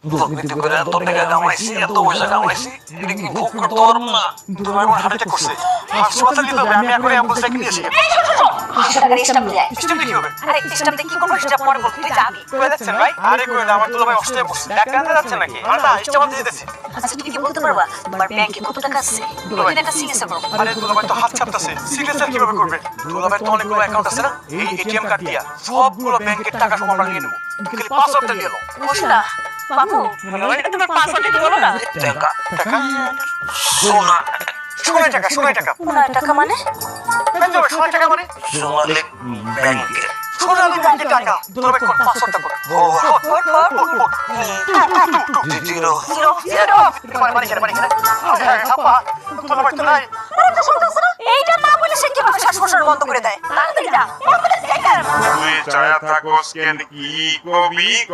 দুর্নীতি করে এত টাকা কামাইছি, এত পয়সা কামাইছি, এটা কি ভোগ করতে পারবো না? তোমার আমার হার্ট অ্যাটাক করছে, হাসপাতালে নিতে হবে, আমি এখন অ্যাম্বুলেন্স ডেকে নিয়ে আসি। 500 টাকার স্ট্যাম্প দিয়ে আয়। স্টেপ কি হবে? আরে স্ট্যাম্প দিয়ে কি করবো সেটা পরে বলবো, তুই যা আগে। কই যাচ্ছেন ভাই? আরে কই না, আমার দুলা ভাই অসুস্থ হয়ে পড়ছে, ডাক্তার আনতে যাচ্ছেন নাকি? না, স্টেপ আনতে যেতেছি। আচ্ছা তুমি কি বলতে পারবা তোমার ব্যাংকে কত টাকা আছে? কত টাকা সিএসএ করো? আরে দুলা ভাই তো হাত ছাপতেছে, সিগনেচার কিভাবে করবে? দুলা ভাই তো অনেকগুলো অ্যাকাউন্ট আছে না, এই এটিএম কার্ড দিয়া সবগুলো ব্যাংকের টাকা সব আমরা নিয়ে নেবো, খালি পাসওয়ার্ডটা দিয়ে দাও। বুঝলা বাবু, এটা তোমার পাসওয়ার্ড কি বলো না? টাকা টাকা সোনা, সোনায় টাকা, সোনায় টাকা, না টাকা মানে? সোনায় টাকা মানে সোনালী ব্যাংকে, সোনালী ব্যাংকের টাকা। দুলা ভাই কোন পাসওয়ার্ডটা বল। জিরো দুলা ভাই তো নাই। এইটা না বলে সে কিভাবে শ্বাস-প্রশ্বাস বন্ধ করে দেয়? তাড়াতাড়ি যা, বন্ধ করে দে। তুই ছায়া থাকস কেন কি কবি ক